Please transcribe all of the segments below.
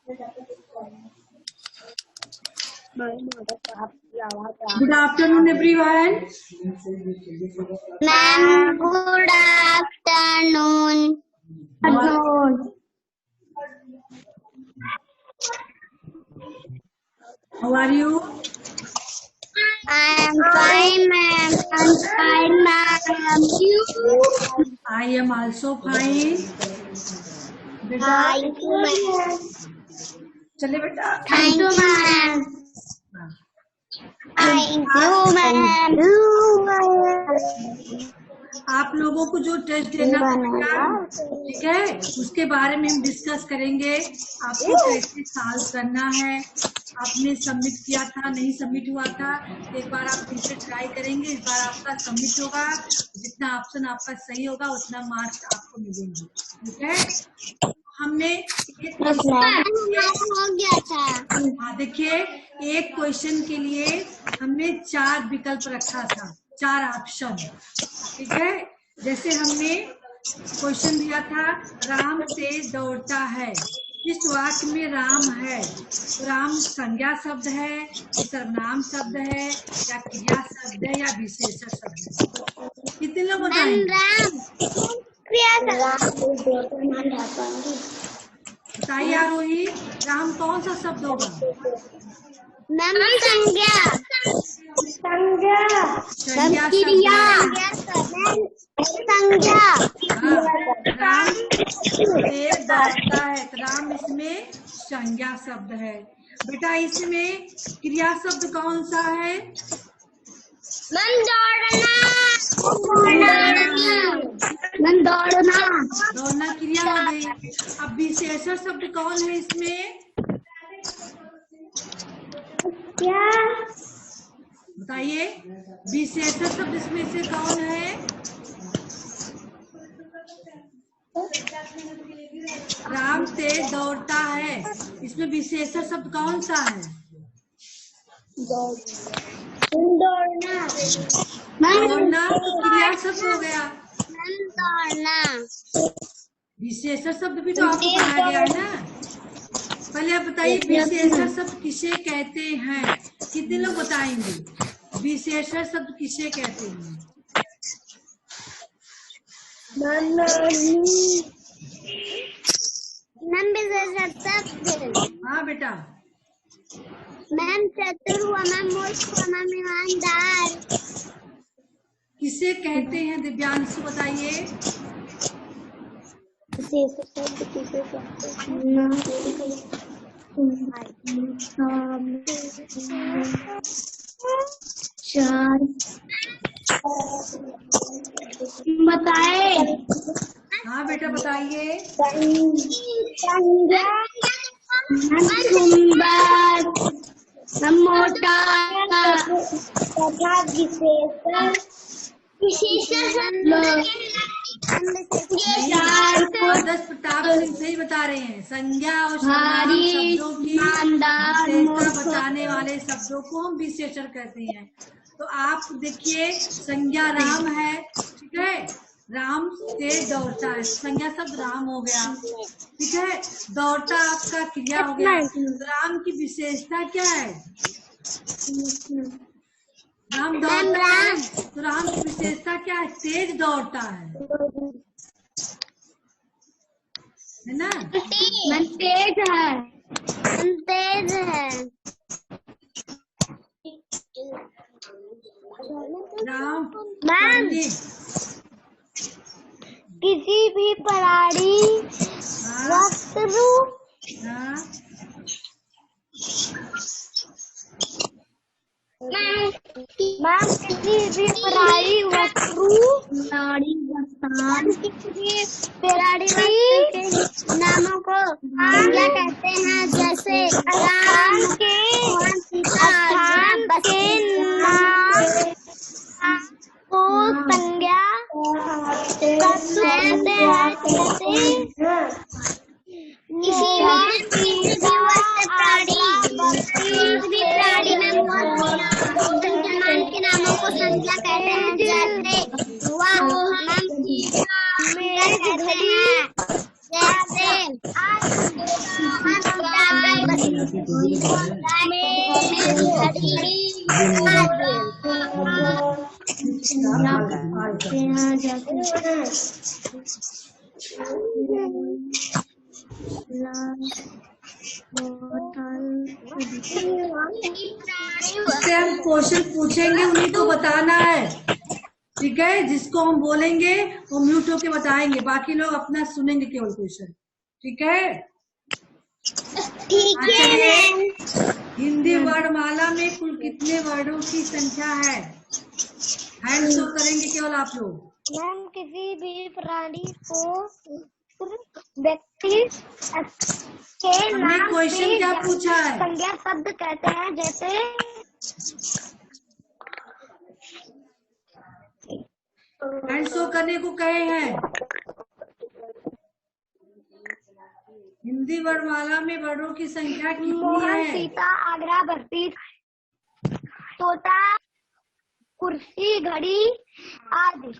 Good afternoon, everyone. Ma'am, good afternoon. How are you? I am fine, ma'am. I'm fine, ma'am. You? I am also fine. बेटा Thank you, ma'am. चले बेटा Thank you, ma'am. Thank you, ma'am. आप लोगों को जो test देना पड़ेगा, ठीक है, उसके बारे में हम डिस्कस करेंगे। आपको कैसे सॉल्व करना है, आपने सबमिट किया था, नहीं सबमिट हुआ था, एक बार आप फिर से ट्राई करेंगे। इस बार आपका सबमिट होगा, जितना ऑप्शन आपका सही होगा उतना मार्क्स आपको मिलेंगे, ठीक है। हमने एक हो गया था। हाँ देखिए, एक क्वेश्चन के लिए हमने 4 विकल्प रखा था, 4 ऑप्शन, ठीक है। जैसे हमने क्वेश्चन दिया था, राम तेज दौड़ता है, इस वाक्य में राम है, तो राम संज्ञा शब्द है, सर्वनाम शब्द है, या क्रिया शब्द है, या विशेषण शब्द है? कितने लोग बताइए आरोही, राम कौन सा शब्द होगा? संज्ञा। राम तेज दौड़ता है, तो राम इसमें संज्ञा शब्द है। बेटा इसमें क्रिया शब्द कौन सा है? दौड़ना क्रिया हो गई। अब विशेषण शब्द कौन है इसमें? क्या बताइए, विशेषण शब्द इसमें से कौन है? राम तेज दौड़ता है, इसमें विशेषण शब्द कौन सा है? दौड़ना तो क्रिया शब्द हो गया। दौड़ना विशेषण शब्द भी तो आपको पढ़ाया गया है ना। पहले आप बताइए, विशेषण शब्द किसे कहते हैं? कितने लोग बताएंगे विशेषण शब्द किसे कहते हैं? हाँ बेटा। मैम चतुर हुआ, मैम मूर्ख हुआ, मैम ईमानदार। किसे कहते हैं दिव्यांशु बताइए? बताए। हाँ बेटा बताइए। सुंदर, मोटा, आदर्श प्रताप सिंह सही बता रहे हैं। संज्ञा और सर्वनाम शब्दों की विशेषता बताने वाले शब्दों को हम विशेषण कहते हैं। तो आप देखिए, संज्ञा राम है, ठीक है, राम तेज दौड़ता है, संज्ञा शब्द राम हो गया, ठीक है। दौड़ता आपका क्रिया हो गया। राम की विशेषता क्या है? राम दौड़ता है, तो राम की विशेषता क्या है? तेज दौड़ता है ना। तेज है, तेज है। राम किसी भी प्राणी वस्तु मैम किसी भी प्राणी वस्तु नामों को क्या कहते हैं? जैसे राम के स्थान के नाम को संज्ञा कहते हैं। किसी भी प्राणी में वर्तमान के नामों को संज्ञा कहते हैं। जैसे वह हम कहते हैं, जैसे इससे हम क्वेश्चन पूछेंगे, उन्हीं को बताना है, ठीक है। जिसको हम बोलेंगे वो म्यूट होके बताएंगे, बाकी लोग अपना सुनेंगे केवल क्वेश्चन, ठीक है। चलिए, हिंदी वर्णमाला में कुल कितने वर्णों की संख्या है? हैंड शो करेंगे केवल आप लोग। मैम, किसी भी प्राणी को व्यक्ति के हमने नाम क्वेश्चन क्या पूछा है? संज्ञा शब्द कहते हैं, जैसे हैंड शो करने को कहे हैं। हिंदी वर्णमाला में वर्णों की संख्या कितनी मोहन, है? सीता, आगरा, बत्ती, तोता, कुर्सी, घड़ी आदि।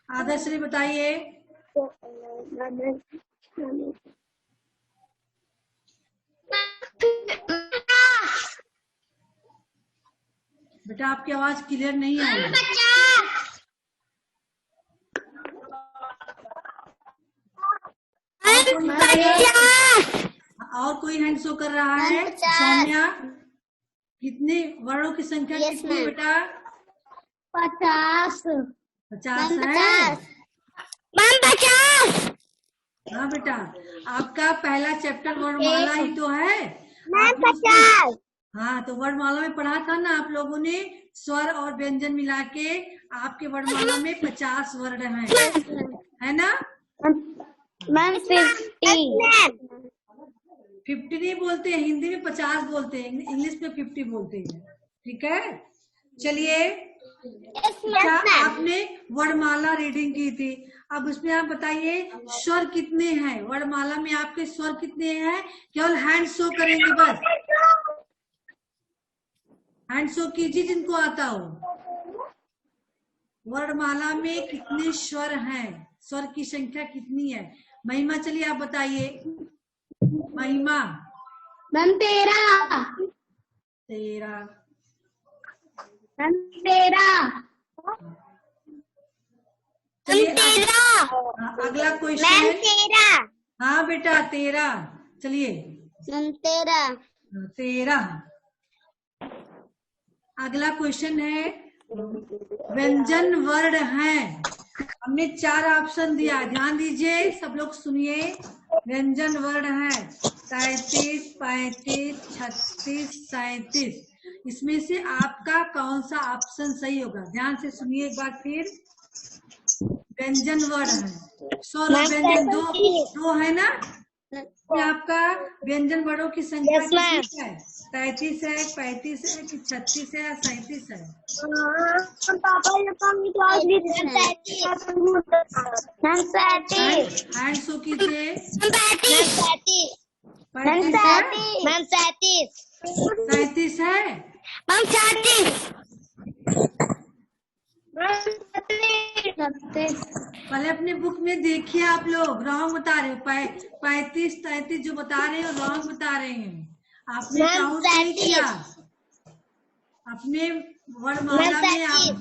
आदर्श ने बताइए। बेटा आपकी आवाज क्लियर नहीं आई। और कोई हैंड शो कर रहा है? सौम्या, कितने वर्णों की संख्या कितनी है बेटा? 50। 50 है। 50। हाँ बेटा, आपका पहला चैप्टर वर्णमाला ही तो है। मैम 50। हाँ, तो वर्णमाला में पढ़ा था ना आप लोगों ने, स्वर और व्यंजन मिला के आपके वर्णमाला में 50 वर्ण है ना? मैम 50। 50 नहीं बोलते हैं, हिंदी में 50 बोलते हैं, इंग्लिश में 50 बोलते हैं, ठीक है। चलिए, अच्छा, आपने वर्णमाला रीडिंग की थी, अब उसमें आप बताइए स्वर कितने हैं? वर्णमाला में आपके स्वर कितने हैं? केवल हैंड शो करेंगे बस। हैंड शो कीजिए जिनको आता हो। वर्णमाला में कितने स्वर हैं? स्वर की संख्या कितनी है? महिमा, चलिए आप बताइए। महिमा। मैम 13। 13। मैम 13। चलिए अगला क्वेश्चन। 13। हाँ बेटा 13। चलिए मैम 13। 13। अगला क्वेश्चन है, व्यंजन वर्ण हैं। हमने 4 ऑप्शन दिया, ध्यान दीजिए, सब लोग सुनिए। व्यंजन वर्ण है 33, 35, 36, 37। इसमें से आपका कौन सा ऑप्शन सही होगा? ध्यान से सुनिए एक बार फिर। व्यंजन वर्ण है, स्वर और व्यंजन दो है ना? आपका व्यंजन वर्णों की संख्या कितनी है? 33 है, 35 है कि 36 है या 37 है? हैंड शो कीजिए। 37 है। पहले अपने बुक में देखिए, आप लोग रॉन्ग बता रहे हो। 35, 33 जो बता रहे हो रॉन्ग बता रहे हैं। आपने काउंट नहीं किया अपने वर्णमाला में। आप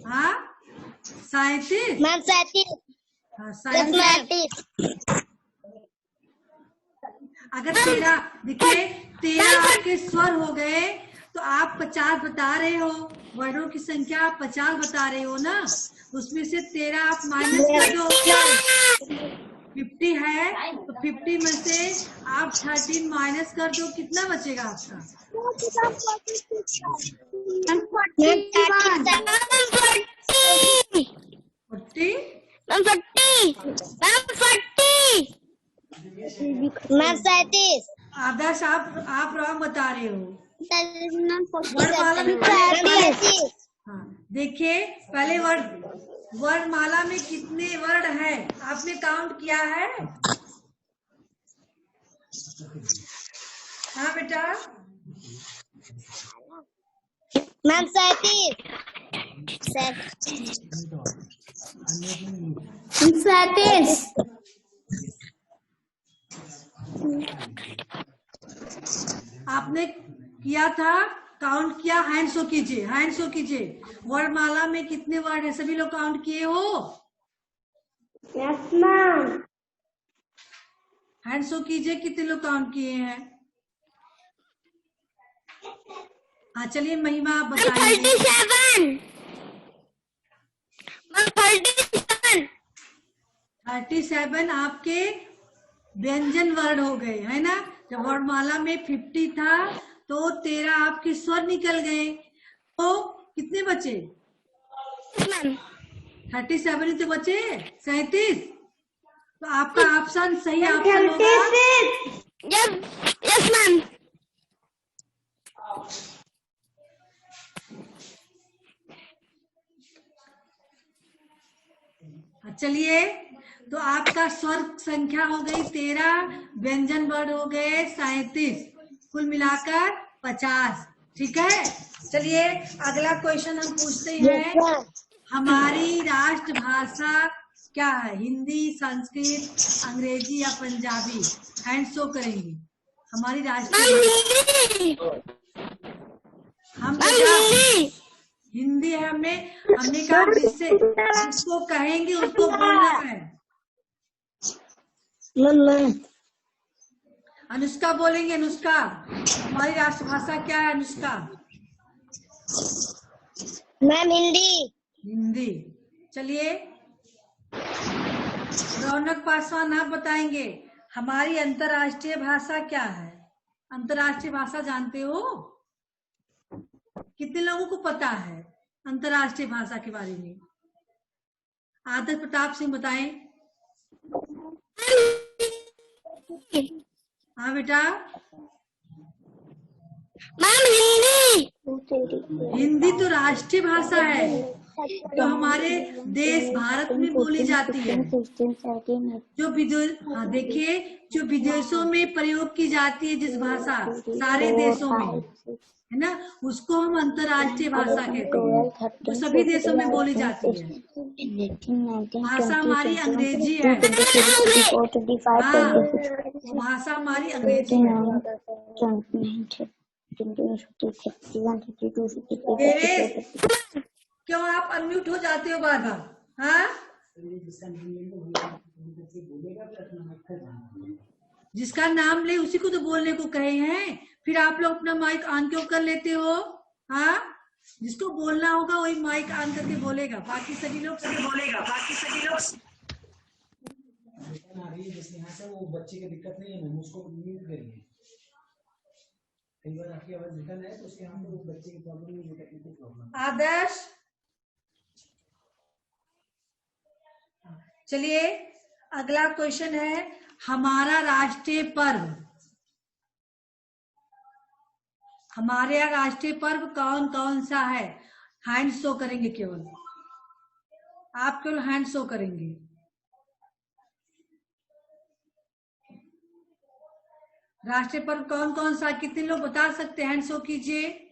हाँ 37। मैम 37। हाँ 37। अगर 13 देखिए 13 आपके स्वर हो गए तो आप 50 बता रहे हो। वर्णों की संख्या आप 50 बता रहे हो ना, उसमें से 13 आप माइनस कर दो। 50 है तो 50 में से आप 13 माइनस कर दो, कितना बचेगा आपका? 37। आदर्श आप रॉन्ग बता रहे हो। हाँ देखिए, पहले वर्णमाला में कितने वर्ण है आपने काउंट किया है? हाँ बेटा। मैम 37। 37। आपने किया था, काउंट किया, हैंड शो कीजिए, हैंड शो कीजिए। वर्णमाला में कितने वर्ड है, सभी लोग काउंट किए हो? Yes ma'am. हैंड शो कीजिए, कितने लोग काउंट किए हैं? हाँ चलिए महिमा आप बताइए। 37। 37 आपके व्यंजन वर्ड हो गए, है ना। जब वर्णमाला में 50 था तो 13 आपके स्वर निकल गए, तो कितने बचे? 37 ही तो बचे, 37। तो आपका ऑप्शन सही ऑप्शन होगा। Yes ma'am. चलिए, तो आपका स्वर संख्या हो गई 13, व्यंजन वर्ड हो गए 37, कुल मिलाकर 50। ठीक है, चलिए अगला क्वेश्चन हम पूछते हैं। हमारी राष्ट्रभाषा क्या है? हिंदी, संस्कृत, अंग्रेजी या पंजाबी? हैंड शो करेंगे। हमारी राष्ट्रीय हम हिंदी है। हमने कहा जिसको कहेंगे उसको बोलना है। अनुष्का बोलेंगे। अनुष्का, हमारी राष्ट्रभाषा क्या है? अनुष्का। मैम हिंदी। हिंदी। चलिए रौनक पासवान आप बताएंगे, हमारी अंतर्राष्ट्रीय भाषा क्या है? अंतर्राष्ट्रीय भाषा जानते हो? कितने लोगों को पता है अंतर्राष्ट्रीय भाषा के बारे में? आदर्श प्रताप सिंह बताएं। हाँ बेटा। मैम हिंदी। हिंदी तो राष्ट्रीय भाषा है, जो हमारे देश भारत में बोली जाती है। जो देखिए, जो विदेशों में प्रयोग की जाती है जिस भाषा, सारे देशों में, है ना, उसको हम अंतर्राष्ट्रीय भाषा कहते हैं, जो सभी देशों में बोली जाती है। भाषा हमारी अंग्रेजी है। हाँ, भाषा हमारी अंग्रेजी है। क्यों आप अनम्यूट हो जाते हो बार बार? हाँ, जिसका नाम ले उसी को तो बोलने को कहे हैं, फिर आप लोग अपना माइक ऑन क्यों कर लेते हो? हाँ, जिसको बोलना होगा वही माइक ऑन करके बोलेगा, बाकी सभी लोग वो बच्चे की दिक्कत नहीं है, उसको म्यूट करिए। कई बार आपकी आवाज निकल जाए तो उसके यहाँ पे वो बच्चे की प्रॉब्लम नहीं है, टेक्निकल प्रॉब्लम। आदर्श, चलिए अगला क्वेश्चन है, हमारा राष्ट्रीय पर्व, हमारे यहाँ राष्ट्रीय पर्व कौन कौन सा है? हैंड शो करेंगे, केवल आप केवल हैंड शो करेंगे। राष्ट्रीय पर्व कौन कौन सा, कितने लोग बता सकते हैं? हैंड शो कीजिए।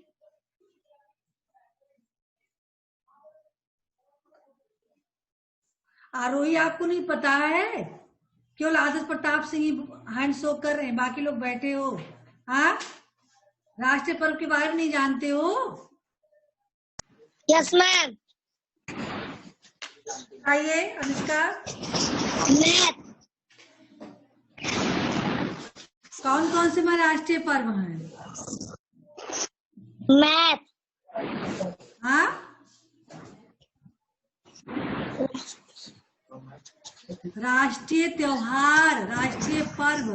आरोही आपको नहीं पता है? केवल आदर्श प्रताप सिंह ही हैंड शो कर रहे हैं, बाकी लोग बैठे हो। हाँ, राष्ट्रीय पर्व के बारे में नहीं जानते हो? Yes ma'am. आइए अनुष्का। मैथ। कौन कौन से हमारे राष्ट्रीय पर्व हैं? मैथ। हाँ, राष्ट्रीय त्योहार, राष्ट्रीय पर्व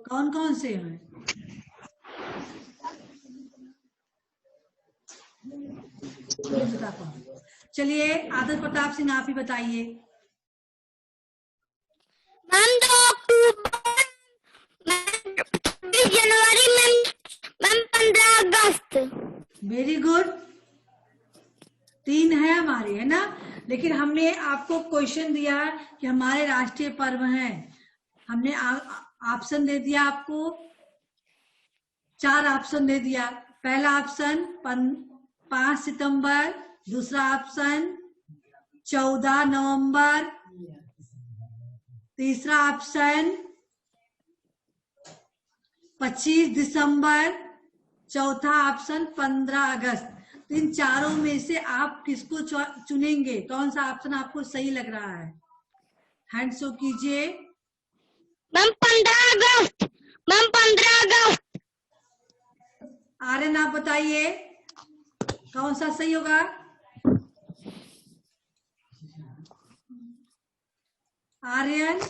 कौन कौन से हैं? बता पाओ। चलिए आदर्श प्रताप सिंह आप ही बताइए। मैम 2 अक्टूबर, मैम 26 जनवरी, मैम 15 अगस्त। वेरी गुड, 3 है हमारे, है ना। लेकिन हमने आपको क्वेश्चन दिया कि हमारे राष्ट्रीय पर्व हैं, हमने ऑप्शन दे दिया आपको, 4 ऑप्शन दे दिया। पहला ऑप्शन 5 सितंबर, दूसरा ऑप्शन 14 नवंबर। तीसरा ऑप्शन 25 दिसंबर। चौथा ऑप्शन 15 अगस्त। तो इन चारों में से आप किसको चुनेंगे? कौन सा ऑप्शन आपको सही लग रहा है? हैंड शो कीजिए। मैम 15 अगस्त। मैम 15 अगस्त। आर्यन आप बताइए कौन सा सही होगा? आर्यन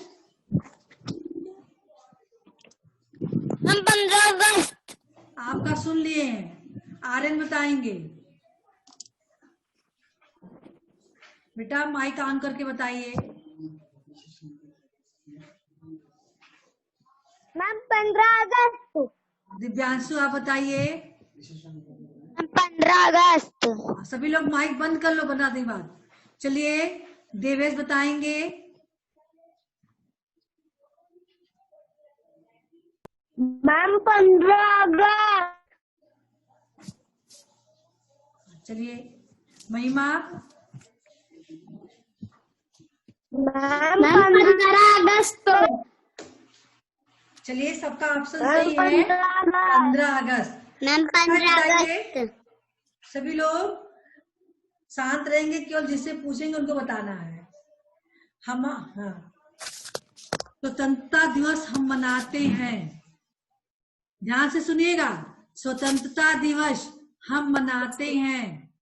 मैम 15 अगस्त। आपका सुन लिए हैं, आर्यन बताएंगे। बेटा माइक ऑन करके बताइए। मैम 15 अगस्त। दिव्यांशु आप बताइए। मैम 15 अगस्त। सभी लोग माइक बंद कर लो, बना दी बात। चलिए देवेश बताएंगे। मैम 15 अगस्त। चलिए महिमा। मैम 15 अगस्त। चलिए सबका ऑप्शन सही है, 15 अगस्त। मैम 15 अगस्त। सभी लोग शांत रहेंगे, केवल जिससे पूछेंगे उनको बताना है। हम स्वतंत्रता दिवस हम मनाते हैं, ध्यान से सुनिएगा। स्वतंत्रता दिवस हम मनाते हैं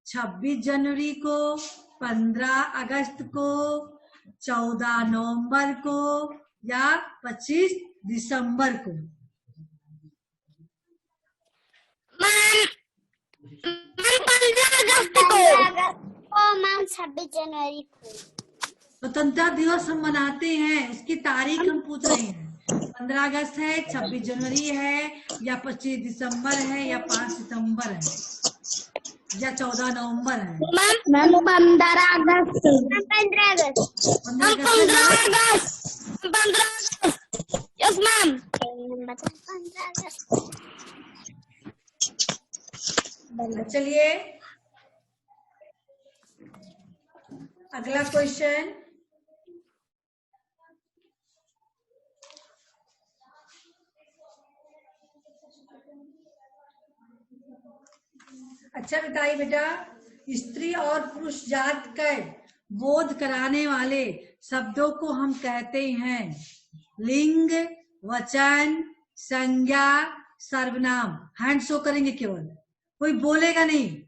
26 जनवरी को, 15 अगस्त को, 14 नवंबर को या 25 दिसंबर को। मैम 15 अगस्त को। मैम 26 जनवरी को। स्वतंत्रता दिवस हम मनाते हैं, उसकी तारीख हम पूछ रहे हैं। 15 अगस्त है, 26 जनवरी है या 25 दिसंबर है या 5 सितंबर है या 14 नवंबर है? मैम 15 अगस्त। 15 अगस्त। 15 अगस्त। 15 अगस्त। Yes ma'am. 15 अगस्त। चलिए अगला क्वेश्चन। अच्छा बताइए बेटा, स्त्री और पुरुष जात का बोध कराने वाले शब्दों को हम कहते हैं लिंग, वचन, संज्ञा, सर्वनाम। हैंड शो करेंगे, केवल कोई बोलेगा नहीं।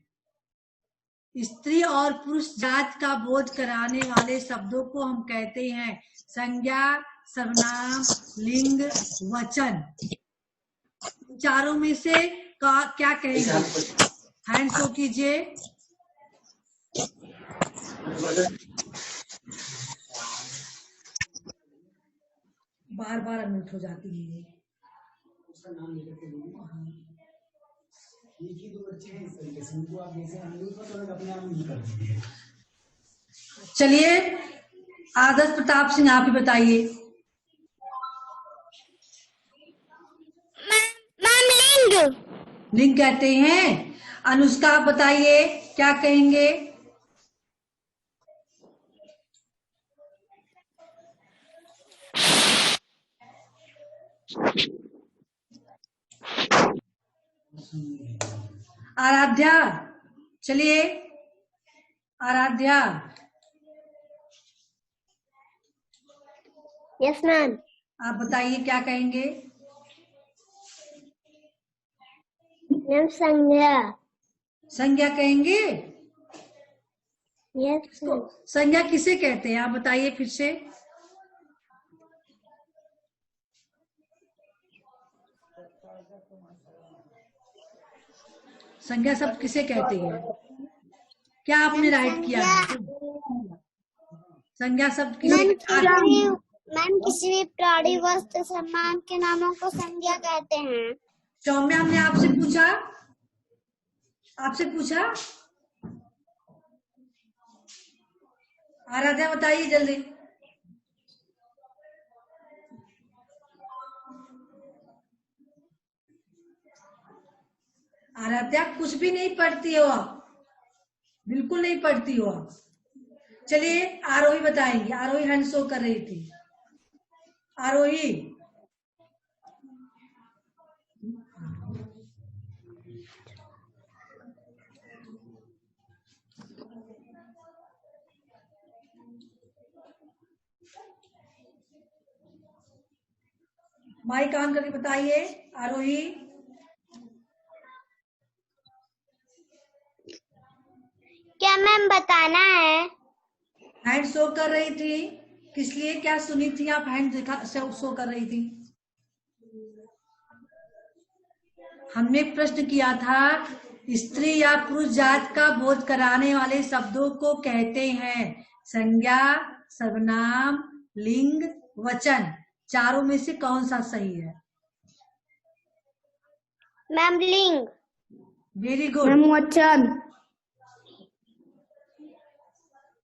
स्त्री और पुरुष जात का बोध कराने वाले शब्दों को हम कहते हैं संज्ञा, सर्वनाम, लिंग, वचन। चारों में से क्या कहेंगे? हैंड शो कीजिए। बार बार अनम्यूट हो जाती है। उसका नाम लेकर के बोलिए। एक ही दो बच्चे हैं इस तरीके से, उनको आप जैसे अनम्यूट मत अपने आप नहीं कर दीजिए। चलिए आदर्श प्रताप सिंह आप ही बताइए। मैम लिंग। लिंग कहते हैं। अनुष्का आप बताइए क्या कहेंगे? आराध्या, चलिए आराध्या। Yes ma'am. आप बताइए क्या कहेंगे? मैम संज्ञा। संज्ञा कहेंगे। यस। संज्ञा किसे कहते हैं आप बताइए फिर से। संज्ञा शब्द किसे कहते हैं? क्या आपने राइट किया है? संज्ञा शब्द किसे? मैम किसी भी प्राणी, वस्तु, सामान के नामों को संज्ञा कहते हैं। सौम्या हमने आपसे पूछा, आराध्या बताइए जल्दी। आराध्या कुछ भी नहीं पढ़ती हो आप, बिल्कुल नहीं पढ़ती हो आप। चलिए आरोही बताएंगे। आरोही हैंड शो कर रही थी। आरोही। माइक ऑन करके बताइए आरोही। क्या मैम बताना है? हैंड शो कर रही थी, किस लिए, क्या सुनी थी आप? हैंड दिखा शो कर रही थी। हमने प्रश्न किया था, स्त्री या पुरुष जात का बोध कराने वाले शब्दों को कहते हैं संज्ञा, सर्वनाम, लिंग, वचन। चारों में से कौन सा सही है? मैम लिंग। Very good. मैम वचन।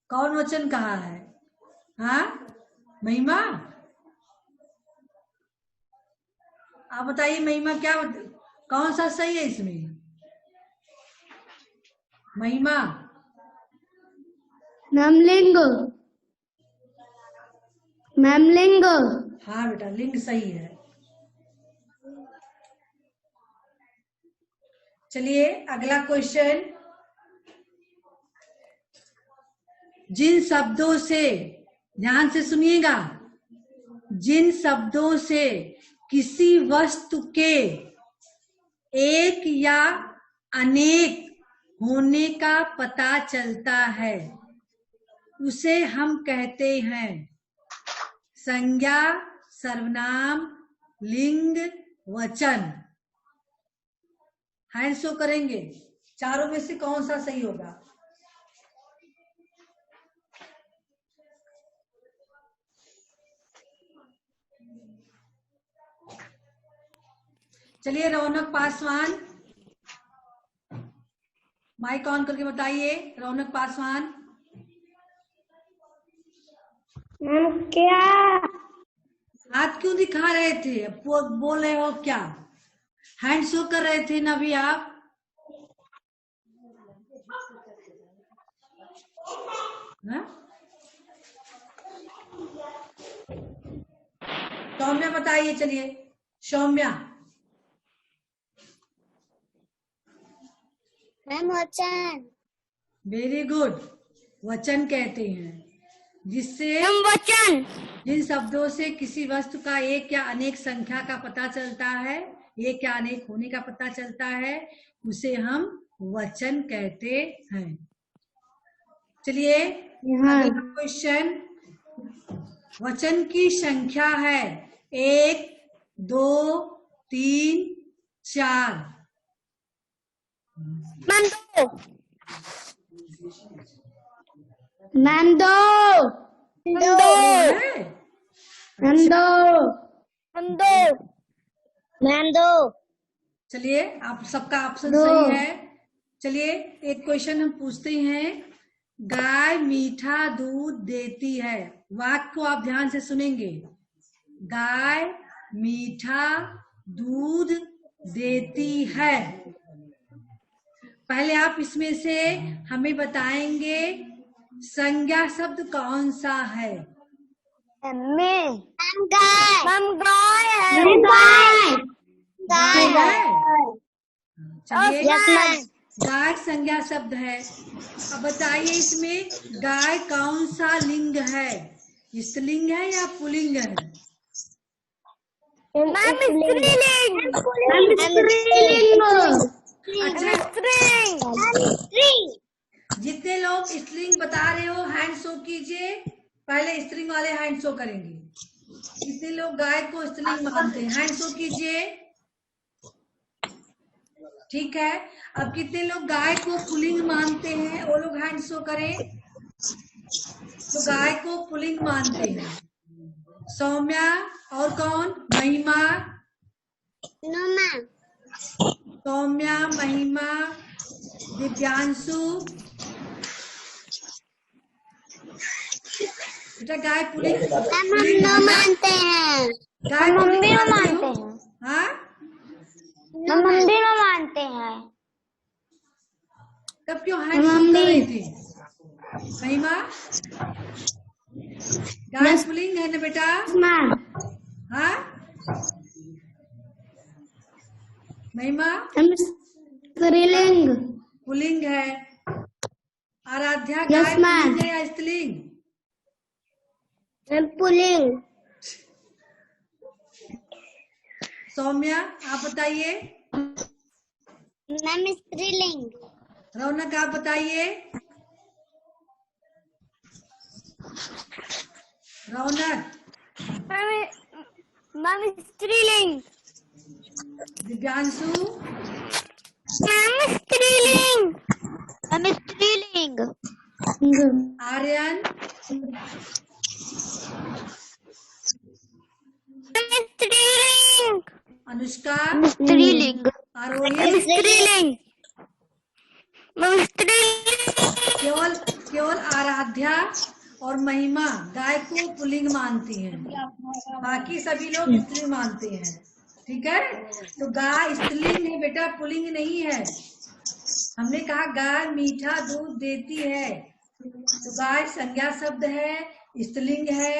कौन वचन कहा है? हाँ महिमा, आप बताइए महिमा, क्या कौन सा सही है इसमें? महिमा। मैम लिंग। मैम लिंग। हाँ बेटा लिंग सही है। चलिए अगला क्वेश्चन। जिन शब्दों से, ध्यान से सुनिएगा, जिन शब्दों से किसी वस्तु के एक या अनेक होने का पता चलता है उसे हम कहते हैं संज्ञा, सर्वनाम, लिंग, वचन। हैंड शो करेंगे, चारों में से कौन सा सही होगा? चलिए रौनक पासवान, माइक ऑन करके बताइए। रौनक पासवान। मैम क्या? हाथ क्यों दिखा रहे थे? बोल रहे हो क्या? हैंड शो कर रहे थे ना भी आप? सौम्या बताइए। चलिए सौम्या। मैम वचन। Very good. वचन कहते हैं जिससे, वचन, जिन शब्दों से किसी वस्तु का एक या अनेक संख्या का पता चलता है, एक या अनेक होने का पता चलता है, उसे हम वचन कहते हैं। चलिए अगला क्वेश्चन। वचन की संख्या है 1, 2, 3, 4। मैम दो। मैम दो। मैम दो। मैम दो। चलिए आप सबका ऑप्शन सही है। चलिए एक क्वेश्चन हम पूछते हैं। गाय मीठा दूध देती है। वाक्य को आप ध्यान से सुनेंगे। गाय मीठा दूध देती है। पहले आप इसमें से हमें बताएंगे संज्ञा शब्द कौन सा है? मैम गाय। मैम गाय है। गाय है। चलिए गाय संज्ञा शब्द है। अब बताइए इसमें गाय कौन सा लिंग है? स्त्रीलिंग है या पुल्लिंग है? मैम स्त्रीलिंग। अच्छा जितने लोग स्त्रीलिंग बता रहे हो हैंड शो कीजिए। पहले स्त्रीलिंग वाले हैंड शो करेंगे। कितने लोग गाय को स्त्रीलिंग मानते हैं? हैंड शो कीजिए। ठीक है। अब कितने लोग गाय को पुल्लिंग मानते हैं? वो लोग हैंड शो करें। तो गाय को पुल्लिंग मानते हैं सौम्या। और कौन? महिमा। सौम्या, महिमा, दिव्यांशु। बेटा गाय पुल्लिंग मानते हैं। गाय पुल्लिंग मानते हैं। हाँ हम मंदिर में मानते हैं। तब क्यों हैंड शो कर रही थी? महिमा, गाय पुल्लिंग है ना बेटा? मैम। हाँ महिमा, स्त्रीलिंग। पुल्लिंग है। आराध्या, Yes, गाय ma'am. पुल्लिंग है या स्त्रीलिंग? Ma'am pulling. सौम्या, आप बताइए। मैम स्त्रीलिंग। रौनक, आप बताइए। रौनक, मैम स्त्रीलिंग। दिव्यांशु, मैम स्त्रीलिंग। मैम स्त्रीलिंग। आर्यन, स्त्रीलिंग। अनुष्का, स्त्रीलिंग। आरोही। स्त्रीलिंग। केवल केवल आराध्या और महिमा गाय को पुल्लिंग मानती हैं, बाकी सभी लोग स्त्रीलिंग मानते हैं। ठीक है, तो गाय स्त्रीलिंग है बेटा, पुल्लिंग नहीं है। हमने कहा गाय मीठा दूध देती है, तो गाय संज्ञा शब्द है, स्त्रीलिंग है।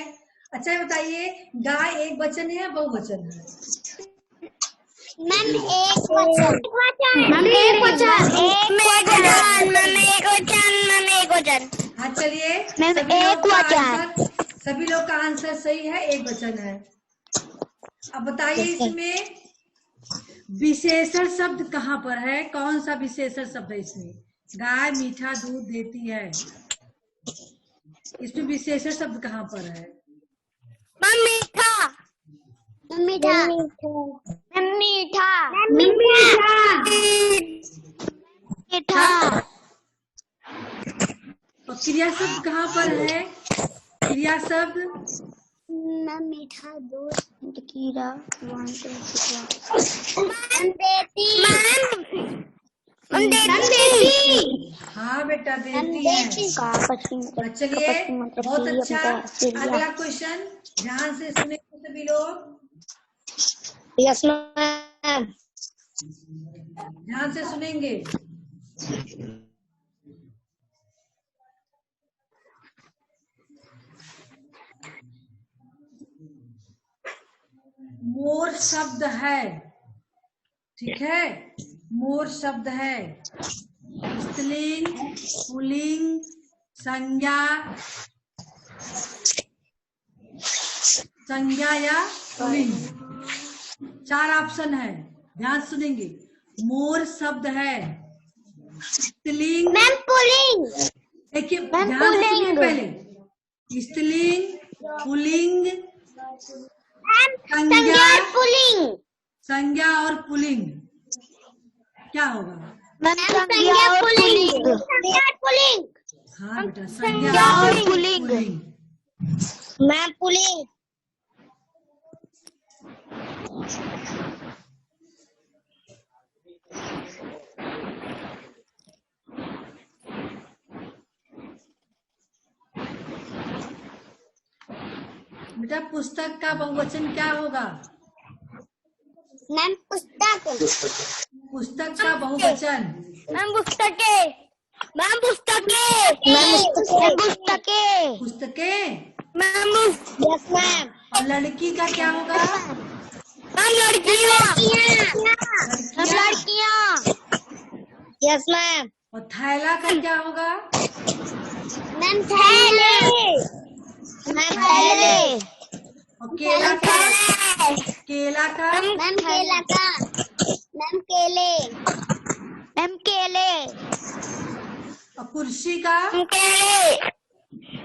अच्छा बताइए, गाय एक वचन है या बहुवचन है? मैम एक वचन। मैम एक वचन। एक वचन। हाँ चलिए, मैम, एक वचन। सभी लोग का आंसर सही है, एक वचन है। अब बताइए इसमें विशेषण शब्द कहाँ पर है? कौन सा विशेषण शब्द है इसमें? गाय मीठा दूध देती है, इसमें विशेषण शब्द कहाँ पर है? मीठा। मीठा। मीठा। मीठा। मीठा। और क्रिया शब्द कहाँ पर है? क्रिया शब्द मीठा दूध कीड़ा देती। हाँ बेटा देती है। चलिए बहुत अच्छा। अगला क्वेश्चन ध्यान से सुने सभी लोग, यस मैम। ध्यान से सुनेंगे। मोर शब्द है, ठीक है, मोर शब्द है। स्त्रीलिंग, पुल्लिंग, संज्ञा, संज्ञा या पुल्लिंग, 4 ऑप्शन है। ध्यान सुनेंगे। मोर शब्द है, स्त्रीलिंग, मैम पुलिंग। देखिए ध्यान से सुनिए पहले। स्त्रीलिंग, पुल्लिंग, संज्ञा, पुलिंग। संज्ञा और पुल्लिंग क्या होगा? संज्ञा पुलिंग। पुलिंग। हाँ बेटा, संज्ञा और पुल्लिंग। Ma'am pulling. बेटा पुस्तक का बहुवचन क्या होगा? मैम पुस्तक। पुस्तक का बहुवचन मैम पुस्तके। मैम पुस्तके। मैम पुस्तके। पुस्तकें। Ma'am yes ma'am. और लड़की का क्या होगा? मैम लड़कियाँ। लड़कियाँ। Yes ma'am. और थैला का क्या होगा? मैम थैले। मैम थैले। और केला का? केला का? मैम केला का। मैम केले। मैम केले। और कुर्सी का? केले।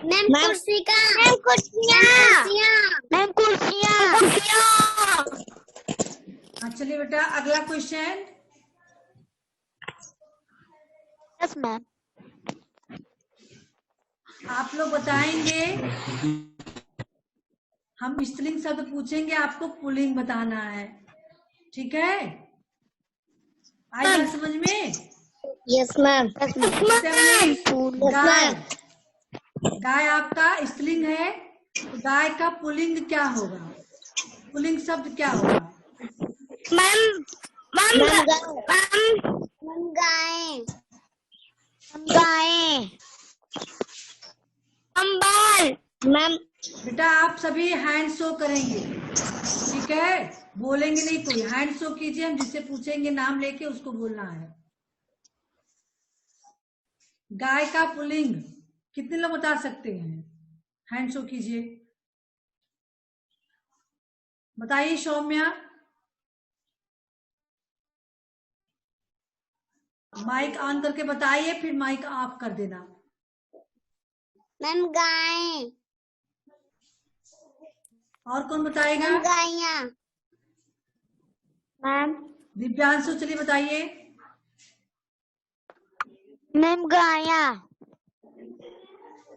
मैम कुर्सी का। मैम कुर्सियाँ। मैम कुर्सियाँ। हाँ चलिए बेटा, अगला क्वेश्चन। Yes ma'am. आप लोग बताएंगे, हम स्त्रीलिंग शब्द पूछेंगे, आपको पुल्लिंग बताना है, ठीक है? आई बात समझ में? Yes ma'am. गाय, गाय आपका स्त्रीलिंग है, तो गाय का पुल्लिंग क्या होगा? पुल्लिंग शब्द क्या होगा? मैम मैम गाय। गाय। मैम बेटा आप सभी हैंड शो करेंगे, ठीक है? बोलेंगे नहीं कोई, हैंड शो कीजिए, हम जिससे पूछेंगे नाम लेके उसको बोलना है। गाय का पुल्लिंग कितने लोग बता सकते हैं? हैंड शो कीजिए, बताइए। सौम्या, माइक ऑन करके बताइए, फिर माइक ऑफ कर देना। मैम गाय। और कौन बताएगा? मैम गायियाँ। मैम दिव्यांशु, चलिए बताइए। मैम गायियाँ।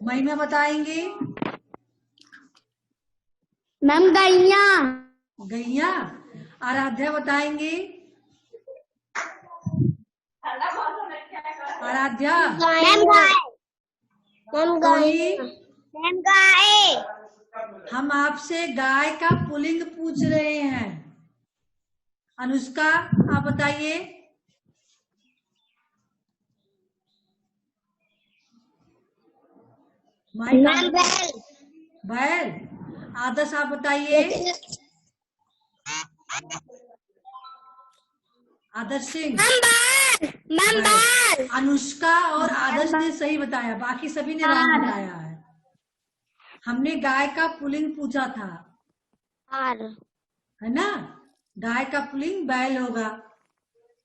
महिमा बताएंगी। मैम गायियाँ। गैया। आराध्या बताएंगी। आराध्या। मैम गाय। मैम गाय। कोई? मैम गाय। हम आपसे गाय का पुल्लिंग पूछ रहे हैं। अनुष्का, आप बताइए। मैम बैल। बैल। आदर्श, आप बताइए। आदर्श सिंह। मैम बैल। अनुष्का और आदर्श ने सही बताया, बाकी सभी ने रॉन्ग बताया है। हमने गाय का पुल्लिंग पूछा था, है ना? गाय का पुल्लिंग बैल होगा।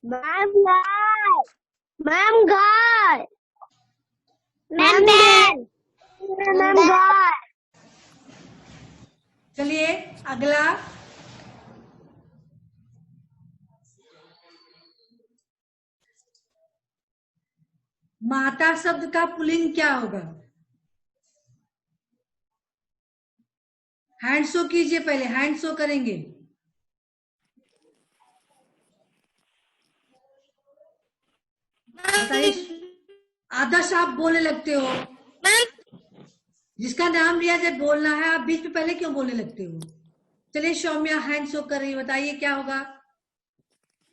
मैम गाय। मैम गाय। मैम बैल। मैम गाय। चलिए अगला। माता शब्द का पुल्लिंग क्या होगा? हैंड शो कीजिए, पहले हैंड शो करेंगे। बताइए। आदर्श, आप बोलने लगते हो। जिसका नाम लिया जाए बोलना है, आप बीच में पहले क्यों बोलने लगते हो? चलिए सौम्या हैंड शो कर रही है, बताइए क्या होगा?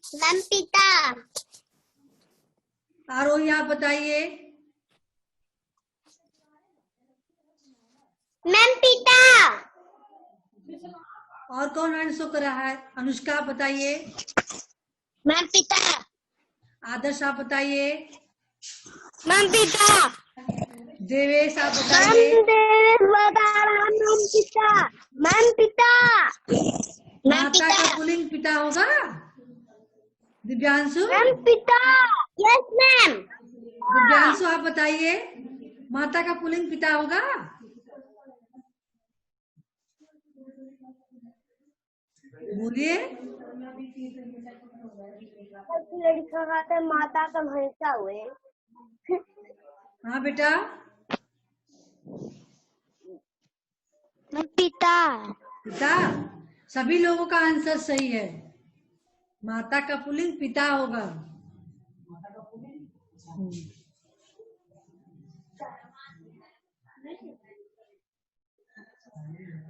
मैम पिता। आरोही, आप बताइए। मैम पिता। और कौन हैंड शो कर रहा है? अनुष्का, आप बताइए। मैम पिता। आदर्श, आप बताइए। मैम पिता। देवेश, आप बताइए। मैम पिता। मैम पिता। माता का पुल्लिंग पिता होगा। दिव्यांशु। मैम पिता। Yes ma'am. दिव्यांशु, आप बताइए। माता का पुल्लिंग पिता होगा। बोलिए। लड़का कहता है माता का भैंसा हुए। हाँ बेटा। पिता। पिता। सभी लोगों का आंसर सही है, माता का पुल्लिंग पिता होगा।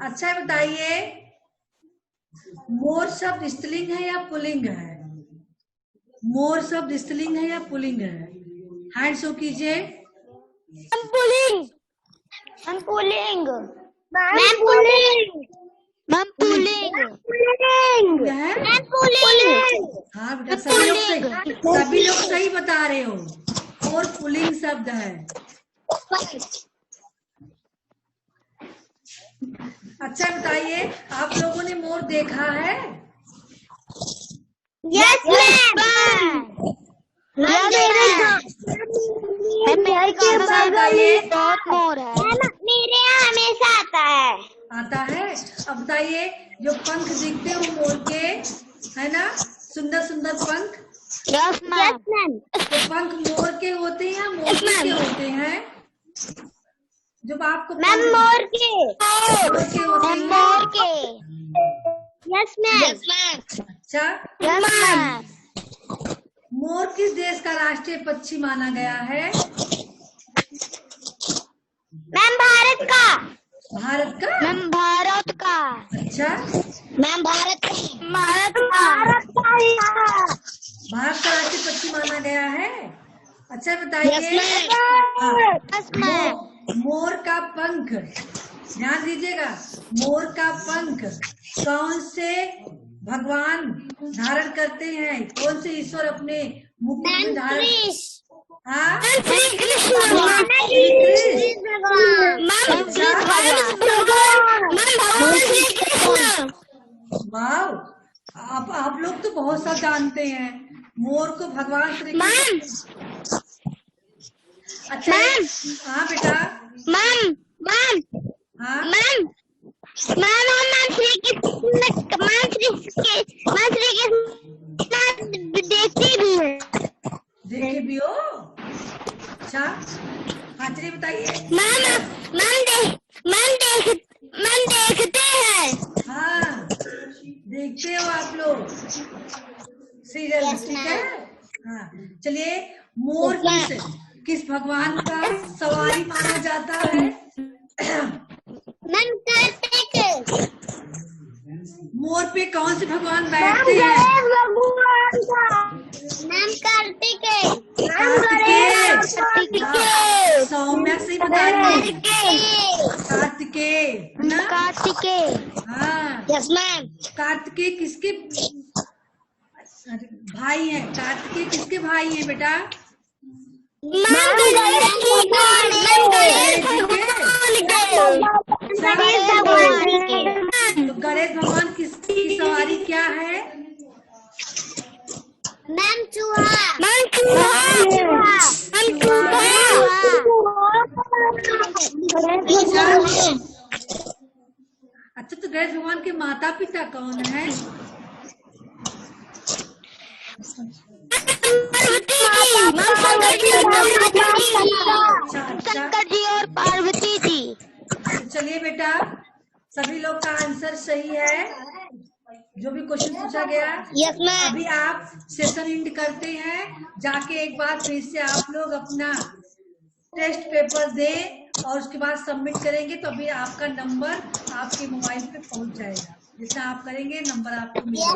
अच्छा बताइए, मोर शब्द स्त्रीलिंग है या पुल्लिंग है? मोर शब्द स्त्रीलिंग है या पुल्लिंग है? हैंड शो कीजिए। मैम पुलिंग। मैम पुलिंग। मैम पुलिंग। मैम पुलिंग। है? मैम पुलिंग। हाँ बेटा, सभी लोग सही बता रहे हो। और पुल्लिंग शब्द है। अच्छा बताइए, आप लोगों ने मोर देखा है? Yes ma'am. बहुत मोर है। मेरे यहाँ हमेशा आता है। आता है। अब बताइए, जो पंख दिखते हैं वो मोर के, है ना? सुंदर सुंदर पंख। Yes ma'am. तो पंख मोर के होते हैं या मोर के होते हैं? जब आपको मैम मोर के। मोर के होते हैं। मोर के। Yes ma'am. अच्छा, यस मैम। मोर किस देश का राष्ट्रीय पक्षी माना गया है? मैम भारत का। भारत का? मैम भारत का। अच्छा, मैम भारत का। भारत का। भारत का राष्ट्रीय पक्षी माना गया है। अच्छा बताइए। Yes ma'am. मोर का पंख ध्यान दीजिएगा, मोर का पंख कौन से भगवान धारण करते हैं? कौन से ईश्वर अपने मुकुट में धारण? हाँ, श्री कृष्ण वाह, आप लोग तो बहुत सा जानते हैं। मोर को भगवान श्री कृष्ण। अच्छा, हाँ बेटा, मैम हाँ श्री कृष्ण देखते भी हैं। देखे भी हो? अच्छा, हाँ चलिए बताइए। मैम देखते हैं। हाँ, देखते हो आप लोग सीरियल, Yes, ठीक ma'am. है? हाँ, चलिए, मोर किस भगवान का सवारी माना जाता है? मैम कार्तिक। मोर पे कौन से भगवान बैठते हैं? मैम कार्तिक। कार्तिकेय। सौम्या से बता रही है। कार्तिकेय, है ना? हाँ, यस मैम। कार्तिकेय किसके भाई हैं? कार्तिकेय किसके भाई हैं बेटा? तो गणेश भगवान किसकी सवारी क्या है? मैम चूहा। अच्छा, तो गणेश भगवान के माता पिता कौन है? शंकर जी और पार्वती जी। तो चलिए बेटा, सभी लोग का आंसर सही है जो भी क्वेश्चन पूछा गया। Yes ma'am. अभी आप सेशन एंड करते हैं, जाके एक बार फिर से आप लोग अपना टेस्ट पेपर दें और उसके बाद सबमिट करेंगे, तो अभी आपका नंबर आपके मोबाइल पे पहुंच जाएगा। जितना आप करेंगे नंबर आपको मिलेगा,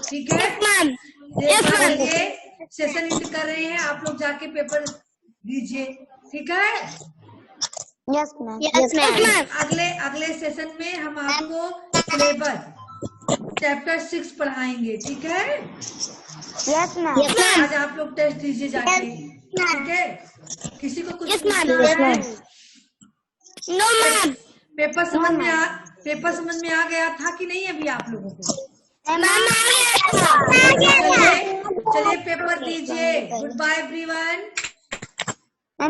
ठीक है? ये सेशन एंड कर रहे हैं, आप लोग जाके पेपर दीजिए, ठीक है? Yes ma'am. अगले सेशन में हम आपको सिलेबस चैप्टर 6 पढ़ाएंगे, ठीक है? Yes ma'am. आज आप लोग टेस्ट दीजिए जाके, ठीक है? किसी को कुछ यस मैम। पूछना है? No ma'am. पेपर समझ में आ गया था कि नहीं अभी आप लोगों को? चलिए पेपर दीजिए। Good bye everyone. Bye.